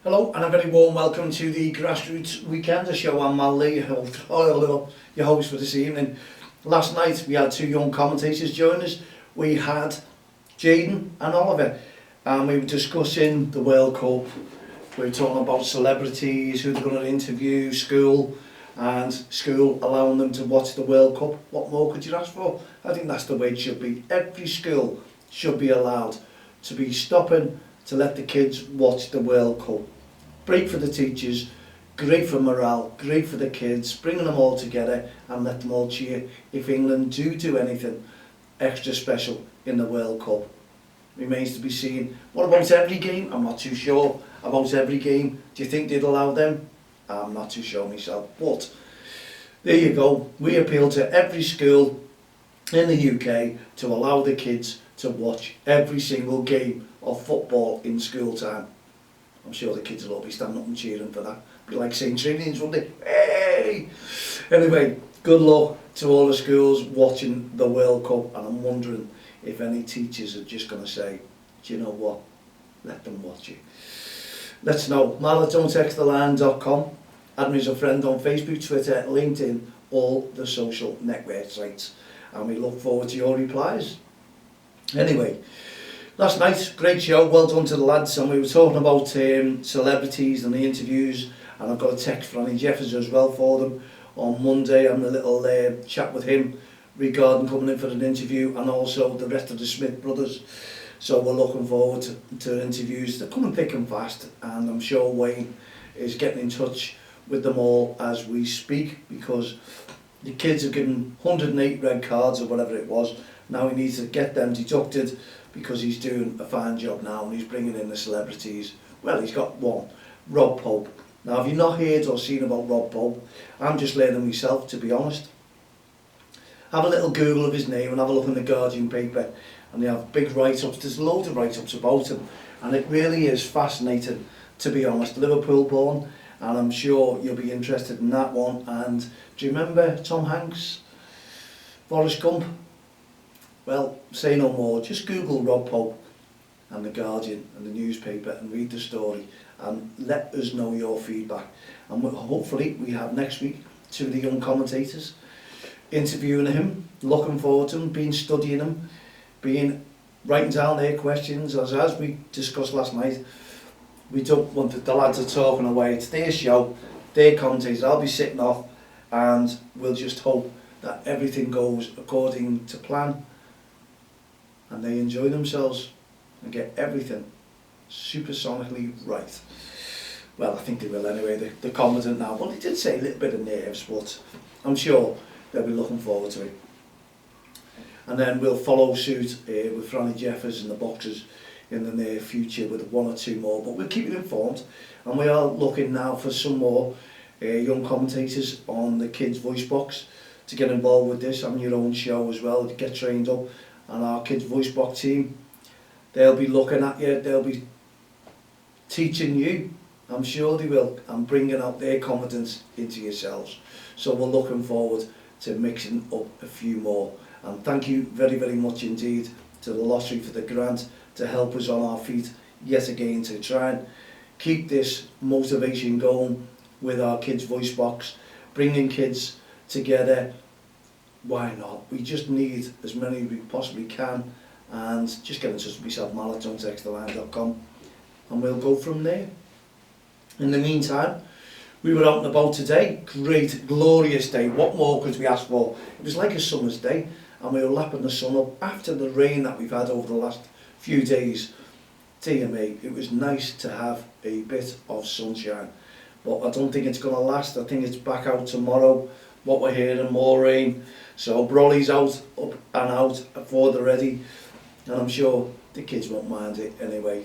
Hello and a very warm welcome to the Grassroots Weekender show. I'm Mal Lee, your host for this evening. Last night we had two young commentators join us. We had Jaden and Oliver, and we were discussing the World Cup. We were talking about celebrities, who they're going to interview, school allowing them to watch the World Cup. What more could you ask for? I think that's the way it should be. Every school should be allowed to be stopping to let the kids watch the World Cup. Great for the teachers, great for morale, great for the kids, bringing them all together and let them all cheer if England do anything extra special in the World Cup. Remains to be seen. What about every game? I'm not too sure about every game. Do you think they'd allow them? I'm not too sure myself, but there you go. We appeal to every school in the UK to allow the kids to watch every single game of football in school time. I'm sure the kids will all be standing up and cheering for that. Be like St. Trinians, wouldn't they? Hey! Anyway, good luck to all the schools watching the World Cup, and I'm wondering if any teachers are just going to say, do you know what, let them watch it. Let's know. mal@don'ttexttheline.com. Add me as a friend on Facebook, Twitter, LinkedIn, all the social network sites, and we look forward to your replies. Anyway, last night, great show, well done to the lads, and we were talking about celebrities and the interviews, and I've got a text from Jeffers as well for them on Monday, and a little chat with him regarding coming in for an interview, and also the rest of the Smith brothers. So we're looking forward to interviews. They're coming thick and fast, and I'm sure Wayne is getting in touch with them all as we speak, because the kids have given 108 red cards or whatever it was. Now he needs to get them deducted because he's doing a fine job now, and he's bringing in the celebrities. Well, he's got one, Rob Pope. Now, if you've not heard or seen about Rob Pope, I'm just learning myself, to be honest. Have a little Google of his name and have a look in the Guardian paper, and they have big write-ups. There's loads of write-ups about him, and it really is fascinating, to be honest. Liverpool born, and I'm sure you'll be interested in that one. And do you remember Tom Hanks, Forrest Gump? Well, say no more, just Google Rob Pope and the Guardian and the newspaper and read the story, and let us know your feedback. And hopefully we have next week two of the young commentators interviewing him, looking forward to him, studying him, writing down their questions. As we discussed last night, we don't want the lads are talking away. It's their show, their commentators. I'll be sitting off, and we'll just hope that everything goes according to plan and they enjoy themselves and get everything supersonically right. Well, I think they will anyway. They're confident now. Well, they did say a little bit of nerves, but I'm sure they'll be looking forward to it. And then we'll follow suit with Franny Jeffers and the boxers in the near future with one or two more, but we'll keep you informed. And we are looking now for some more young commentators on the Kids Voice Box to get involved with this, having your own show as well, to get trained up. And our Kids Voice Box team, they'll be looking at you, they'll be teaching you, I'm sure they will, and bringing out their confidence into yourselves. So we're looking forward to mixing up a few more. And thank you very, very much indeed to the lottery for the grant to help us on our feet yet again, to try and keep this motivation going with our Kids Voice Box, bringing kids together. Why not? We just need as many as we possibly can, and just get in touch with myself, mal@don'ttexttheline.com, and we'll go from there. In the meantime, we were out and about today. Great, glorious day. What more could we ask for? It was like a summer's day, and we were lapping the sun up after the rain that we've had over the last few days. Dear me, it was nice to have a bit of sunshine, but I don't think it's going to last. I think it's back out tomorrow. What we're hearing, more rain. So Brolly's out, up and out for the ready, and I'm sure the kids won't mind it anyway.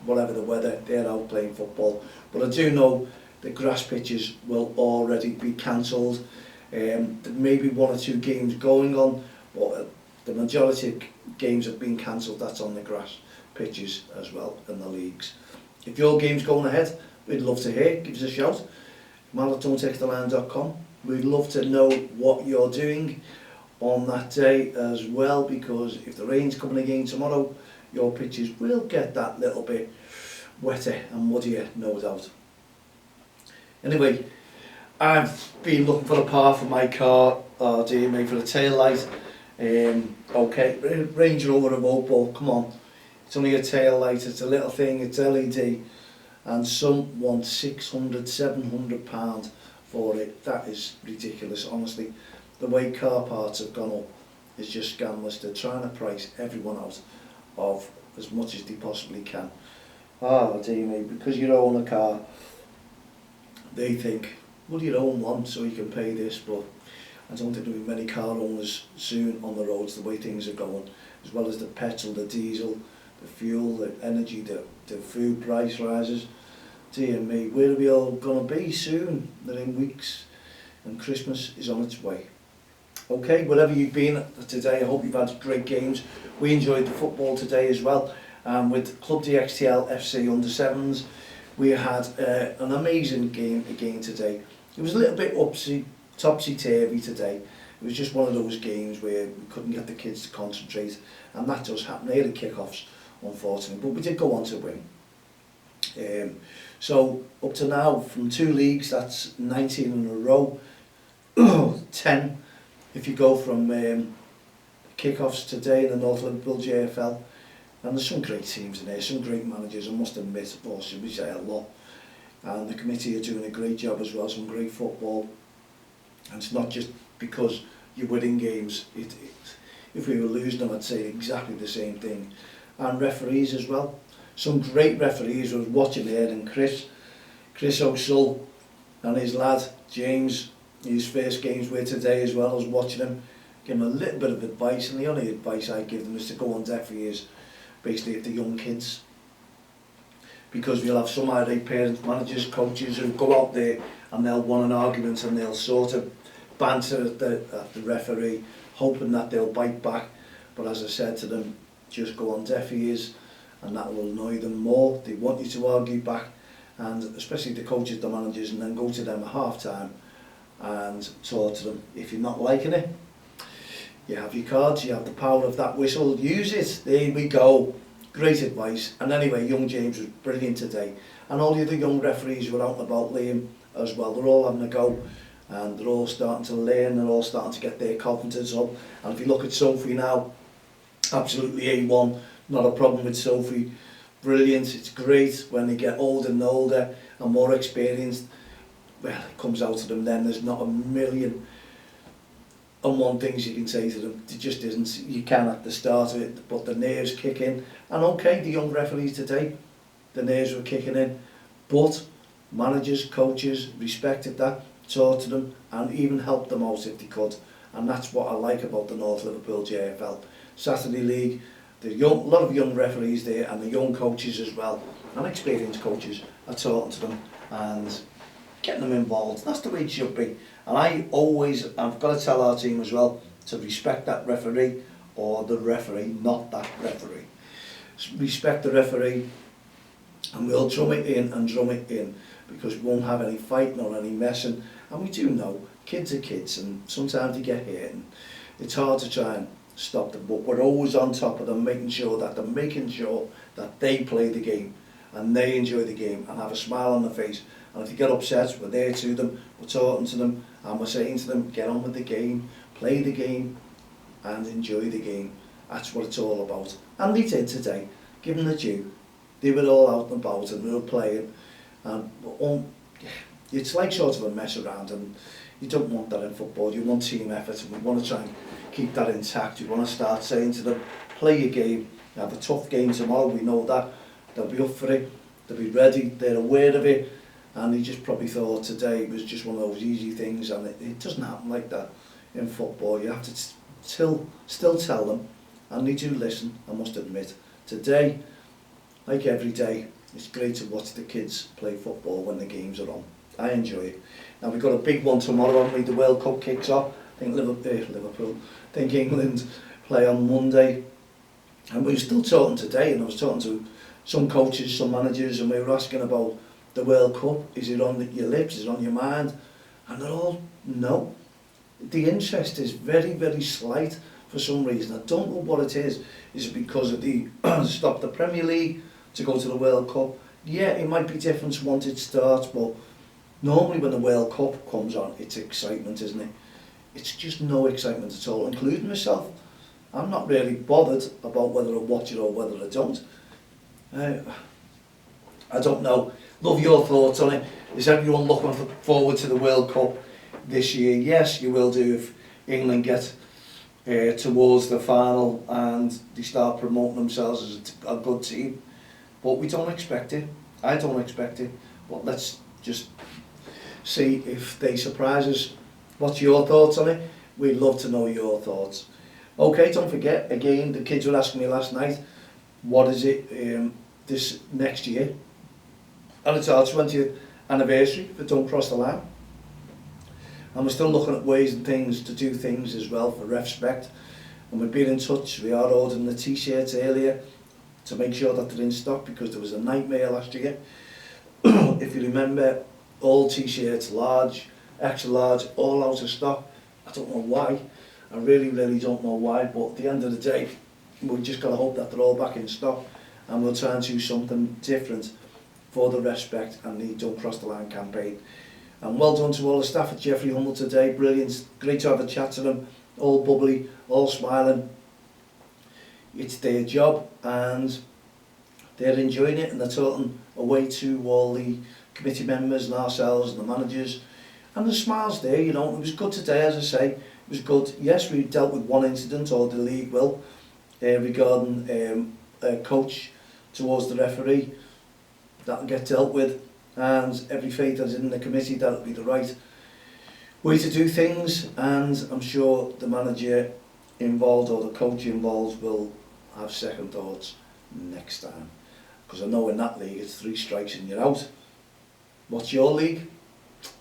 Whatever the weather, they're out playing football. But I do know the grass pitches will already be cancelled. There may be one or two games going on, but the majority of games have been cancelled. That's on the grass pitches as well in the leagues. If your game's going ahead, we'd love to hear. Give us a shout. mal@don'ttexttheline.com. We'd love to know what you're doing on that day as well, because if the rain's coming again tomorrow, your pitches will get that little bit wetter and muddier, no doubt. Anyway, I've been looking for a part for my car, oh dear me, for the tail light. Okay, Range Rover Evoque, but come on, it's only a tail light, it's a little thing, it's LED, and some want £600–700 for it. That is ridiculous, honestly. The way car parts have gone up is just scandalous. They're trying to price everyone out of as much as they possibly can. Oh dear me, because you own a car, they think, well, you own one so you can pay this, but I don't think there'll be many car owners soon on the roads the way things are going, as well as the petrol, the diesel, the fuel, the energy, the food price rises. Dear me, where are we all going to be soon? They're in weeks and Christmas is on its way. Okay, wherever you've been today, I hope you've had great games. We enjoyed the football today as well. With Club DXTL FC under-7s, we had an amazing game again today. It was a little bit topsy-turvy today. It was just one of those games where we couldn't get the kids to concentrate, and that does happen. They had kick-offs, unfortunately, but we did go on to win. So up to now, from 2 leagues, that's 19 in a row, 10 if you go from kick-offs today in the North Liverpool JFL. And there's some great teams in there, some great managers, I must admit, or should we say a lot. And the committee are doing a great job as well, some great football. And it's not just because you're winning games. If we were losing them, I'd say exactly the same thing. And referees as well. Some great referees. I was watching there, and Chris O'Sull and his lad, James, his first games were today as well. I was watching him, give him a little bit of advice, and the only advice I give them is to go on deaf ears, basically at the young kids. Because we'll have some irate parents, managers, coaches who go out there and they'll want an argument and they'll sort of banter at the referee, hoping that they'll bite back. But as I said to them, just go on deaf ears and that will annoy them more. They want you to argue back, and especially the coaches, the managers, and then go to them at half time and talk to them. If you're not liking it, you have your cards, you have the power of that whistle, use it. There we go. Great advice. And anyway, young James was brilliant today. And all the other young referees were out and about, Liam as well. They're all having a go, and they're all starting to learn, they're all starting to get their confidence up. And if you look at Sophie now, absolutely A1, not a problem with Sophie. Brilliant. It's great when they get older and older and more experienced. Well, it comes out of them then. There's not a million and one things you can say to them. It just isn't. You can at the start of it, but the nerves kick in. And okay, the young referees today, the nerves were kicking in, but managers, coaches respected that, talked to them, and even helped them out if they could. And that's what I like about the North Liverpool JFL Saturday League. The young, a lot of young referees there, and the young coaches as well, and experienced coaches are talking to them and getting them involved. That's the way it should be. And I've got to tell our team as well to respect that referee, or the referee, not that referee. Respect the referee, and we'll drum it in and drum it in, because we won't have any fighting or any messing. And we do know kids are kids, and sometimes they get hurt, and it's hard to try and stop them, but we're always on top of them, making sure that they play the game and they enjoy the game and have a smile on their face. And if they get upset, we're there to them, we're talking to them, and we're saying to them, get on with the game, play the game and enjoy the game. That's what it's all about. And they did today, give them the due. They were all out and about and they were playing, and it's like sort of a mess around, and you don't want that in football. You want team effort, and we want to try and keep that intact. You want to start saying to them, play your game. You have a tough game tomorrow, we know that. They'll be up for it, they'll be ready, they're aware of it. And he just probably thought today it was just one of those easy things, and it doesn't happen like that in football. You have to still tell them, and they do listen, I must admit. Today, like every day, it's great to watch the kids play football when the games are on. I enjoy it. Now we've got a big one tomorrow, haven't we? The World Cup kicks off. I think Liverpool, I think England play on Monday. And we were still talking today, and I was talking to some coaches, some managers, and we were asking about the World Cup. Is it on your lips? Is it on your mind? And they're all, no. The interest is very, very slight for some reason. I don't know what it is. Is it because of the stop the Premier League to go to the World Cup? yeah, it might be different once it starts, but normally when the World Cup comes on, it's excitement, isn't it? It's just no excitement at all, including myself. I'm not really bothered about whether I watch it or whether I don't. I don't know. Love your thoughts on it. Is everyone looking forward to the World Cup this year? Yes, you will do if England get towards the final and they start promoting themselves as a good team. But we don't expect it. I don't expect it. But let's just see if they surprise us. What's your thoughts on it? We'd love to know your thoughts. Okay, don't forget, again, the kids were asking me last night, what is it this next year? And it's our 20th anniversary for Don't Cross the Line. And we're still looking at ways and things to do things as well for respect. And we've been in touch. We are ordering the t-shirts earlier to make sure that they're in stock, because there was a nightmare last year. If you remember, all t-shirts, large, extra large, all out of stock. I don't know why. I really don't know why, but at the end of the day, we've just got to hope that they're all back in stock, and we'll try and do something different for the respect and the Don't Cross the Line campaign. And well done to all the staff at Jeffrey Hummel today, brilliant, great to have a chat to them, all bubbly, all smiling. It's their job and they're enjoying it, and they're talking away to all the committee members and ourselves and the managers, and the smiles there, you know. It was good today, as I say, it was good. Yes, we dealt with one incident, or the league will, regarding a coach towards the referee. That'll get dealt with, and every faith that's in the committee that'll be the right way to do things, and I'm sure the manager involved or the coach involved will have second thoughts next time, because I know in that league it's 3 strikes and you're out. What's your league?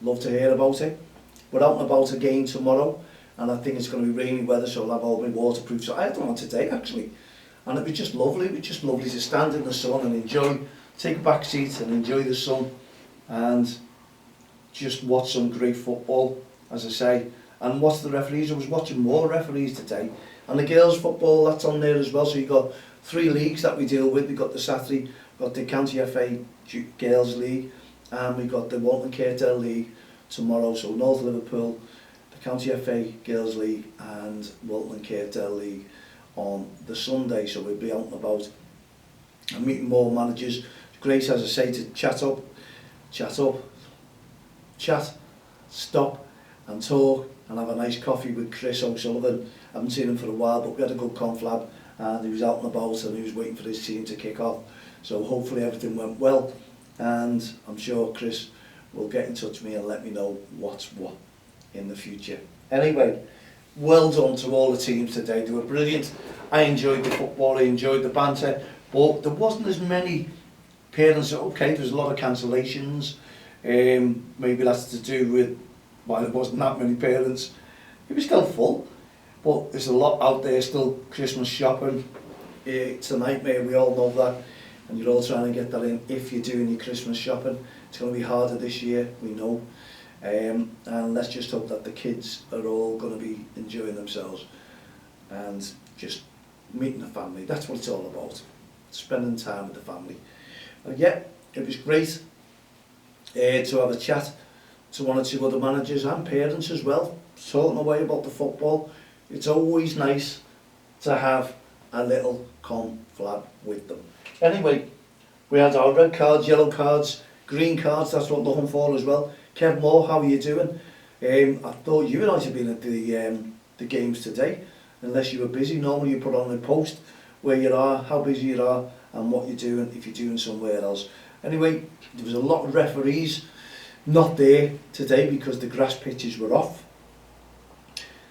Love to hear about it. We're out and about again tomorrow, and I think it's going to be rainy weather, so I'll have all my waterproof. So I had one today actually, and it was just lovely. It was just lovely to stand in the sun and enjoy, take a back seat and enjoy the sun, and just watch some great football, as I say. And watch the referees. I was watching more referees today, and the girls' football, that's on there as well. So you've got 3 leagues that we deal with. We've got the Saturday, we've got the County FA Girls League, and we've got the Walton Caredale League tomorrow. So North Liverpool, the County FA Girls League and Walton Caredale League on the Sunday. So we'll be out and about and meeting more managers. Great, as I say, to chat, stop and talk and have a nice coffee with Chris O'Sullivan. I haven't seen him for a while, but we had a good conflab, and he was out and about and he was waiting for his team to kick off. So hopefully everything went well, and I'm sure Chris will get in touch with me and let me know what's what in the future. Anyway, well done to all the teams today. They were brilliant. I enjoyed the football, I enjoyed the banter, but there wasn't as many parents. Okay, there's a lot of cancellations. Maybe that's to do with why there wasn't that many parents. It was still full, but there's a lot out there still. Christmas shopping, it's a nightmare, we all know that, and you're all trying to get that in. If you're doing your Christmas shopping, it's going to be harder this year, we know, and let's just hope that the kids are all going to be enjoying themselves and just meeting the family. That's what it's all about, spending time with the family. Yeah, it was great to have a chat to 1 or 2 other managers and parents as well, talking away about the football. It's always nice to have a little conflab with them. Anyway, we had our red cards, yellow cards, green cards, that's what we're looking for as well. Kev Moore, how are you doing? I thought you might have been at the games today, unless you were busy. Normally you put on a post where you are, how busy you are, and what you're doing if you're doing somewhere else. Anyway, there was a lot of referees not there today because the grass pitches were off.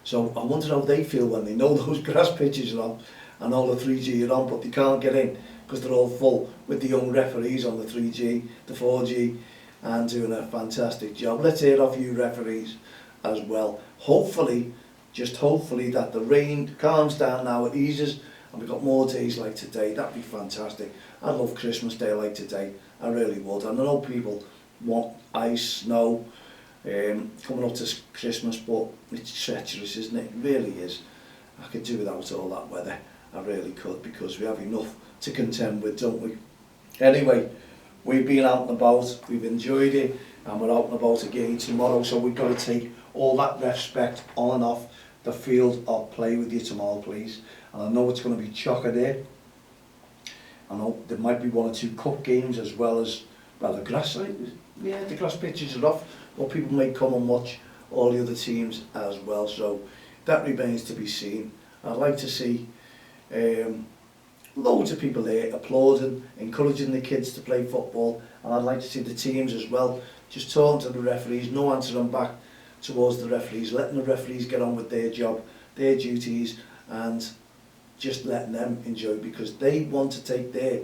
So I wonder how they feel when they know those grass pitches are on and all the 3G are on, but they can't get in because they're all full with the young referees on the 3G, the 4G, and doing a fantastic job. Let's hear off you referees as well. Hopefully, just hopefully, that the rain calms down now, it eases, and we've got more days like today. That'd be fantastic. I'd love Christmas Day like today, I really would. And I know people want ice, snow, coming up to Christmas, but it's treacherous, isn't it? It really is. I could do without all that weather, I really could, because we have enough to contend with, don't we? Anyway, we've been out and about, we've enjoyed it, and we're out and about again tomorrow, so we've got to take all that respect on and off the field of play with you tomorrow, please. And I know it's going to be chocker there. I know there might be 1 or 2 cup games as well as, well, the grass, yeah, the grass pitches are off, but people may come and watch all the other teams as well, so that remains to be seen. I'd like to see loads of people there applauding, encouraging the kids to play football, and I'd like to see the teams as well just talking to the referees, no answering back towards the referees, letting the referees get on with their job, their duties, and just letting them enjoy, because they want to take their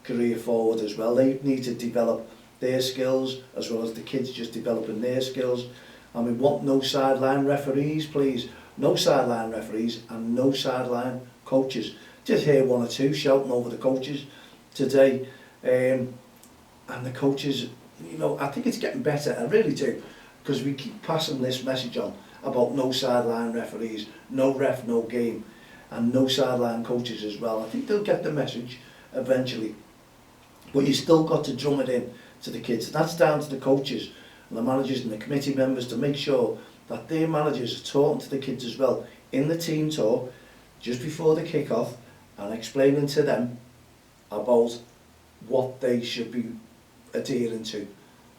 career forward as well. They need to develop their skills as well as the kids just developing their skills. And we want no sideline referees, please. No sideline referees and no sideline coaches. Just hear 1 or 2 shouting over the coaches today. And the coaches, you know, I think it's getting better, I really do, because we keep passing this message on about no sideline referees, no ref, no game, and no sideline coaches as well. I think they'll get the message eventually. But you still got to drum it in to the kids. That's down to the coaches and the managers and the committee members to make sure that their managers are talking to the kids as well in the team talk just before the kick-off and explaining to them about what they should be adhering to,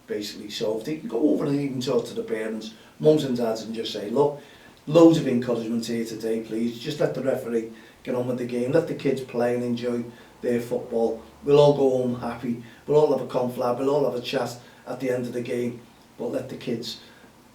basically. So if they can go over and even talk to the parents, mums and dads, and just say, look, loads of encouragement here today, please. Just let the referee get on with the game. Let the kids play and enjoy their football. We'll all go home happy. We'll all have a conflab. We'll all have a chat at the end of the game. But let the kids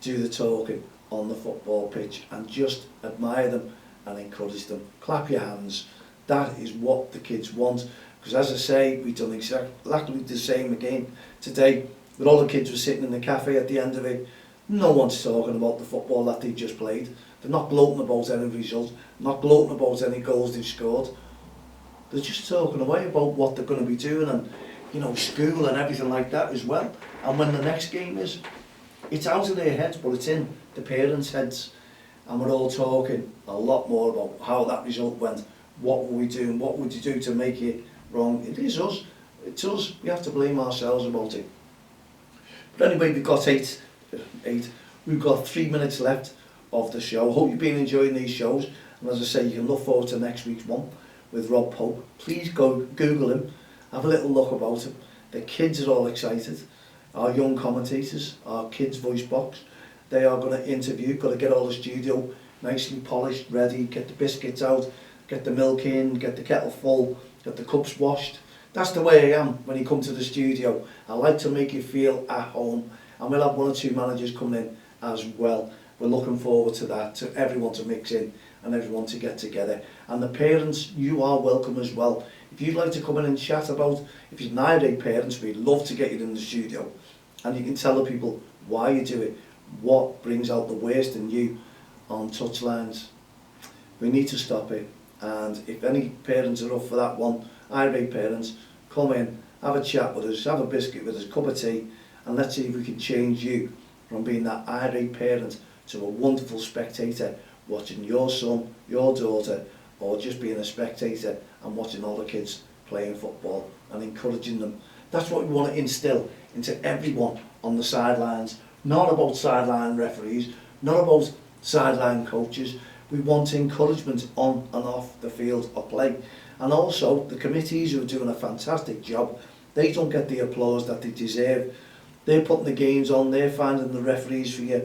do the talking on the football pitch and just admire them and encourage them. Clap your hands. That is what the kids want. Because as I say, we've done exactly the same again today. With all the kids were sitting in the cafe at the end of it. No one's talking about the football that they've just played. They're not gloating about any results, not gloating about any goals they've scored. They're just talking away about what they're going to be doing and, you know, school and everything like that as well. And when the next game is, it's out of their heads, but it's in the parents' heads. And we're all talking a lot more about how that result went. What were we doing? What would you do to make it wrong? It is us. It's us. We have to blame ourselves about it. But anyway, we've got eight. We've got 3 minutes left of the show. Hope you've been enjoying these shows. And as I say, you can look forward to next week's one with Rob Pope. Please go Google him, have a little look about him. The kids are all excited. Our young commentators, our kids' voice box, they are going to interview, got to get all the studio nicely polished, ready, get the biscuits out, get the milk in, get the kettle full, get the cups washed. That's the way I am when you come to the studio. I like to make you feel at home. And we'll have 1 or 2 managers coming in as well. We're looking forward to that, to everyone to mix in and everyone to get together. And the parents, you are welcome as well. If you'd like to come in and chat about, if you're an irate parents, we'd love to get you in the studio. And you can tell the people why you do it, what brings out the worst in you on touchlines. We need to stop it. And if any parents are up for that one, irate parents, come in, have a chat with us, have a biscuit with us, a cup of tea, and let's see if we can change you from being that irate parent to a wonderful spectator watching your son, your daughter, or just being a spectator and watching all the kids playing football and encouraging them. That's what we want to instill into everyone on the sidelines. Not about sideline referees, not about sideline coaches. We want encouragement on and off the field of play. And also the committees who are doing a fantastic job, they don't get the applause that they deserve. They're putting the games on, they're finding the referees for your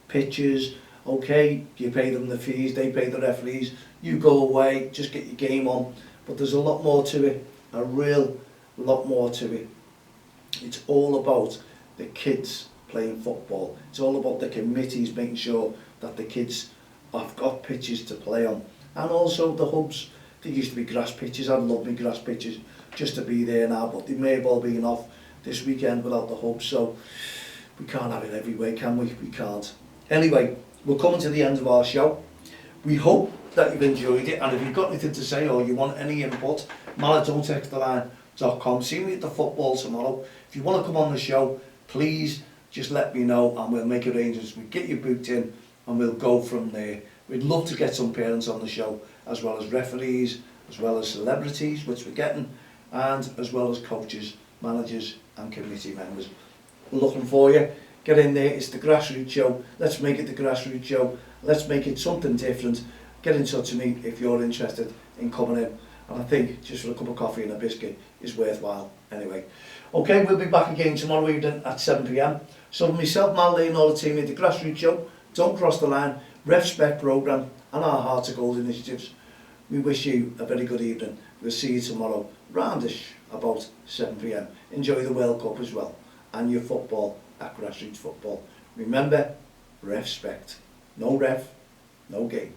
pitches. Okay, you pay them the fees, they pay the referees, you go away, just get your game on. But there's a lot more to it, a real lot more to it. It's all about the kids playing football. It's all about the committees making sure that the kids have got pitches to play on. And also the hubs. There used to be grass pitches, I'd love my grass pitches just to be there now, but they may have all been off this weekend without the hubs, so we can't have it every way, can we? We can't. Anyway, we're coming to the end of our show. We hope that you've enjoyed it, and if you've got anything to say or you want any input, maladon'ttexttheline.com. See me at the football tomorrow. If you want to come on the show, please just let me know and we'll make arrangements. We'll get you booked in and we'll go from there. We'd love to get some parents on the show, as well as referees, as well as celebrities, which we're getting, and as well as coaches managers and committee members. We're looking for you. Get in there. It's the Grassroots Show. Let's make it the Grassroots Show. Let's make it something different. Get in touch with me if you're interested in coming in. And I think just for a cup of coffee and a biscuit is worthwhile anyway. Okay, we'll be back again tomorrow evening at 7 p.m. So for myself, Mal Lee and all the team at the Grassroots Show, Don't Cross the Line, RevSpec programme and our Hearts of Gold initiatives, we wish you a very good evening. We'll see you tomorrow, roundish about 7 p.m. Enjoy the World Cup as well and your football at Grassroots Football. Remember, RevSpect. No ref, no game.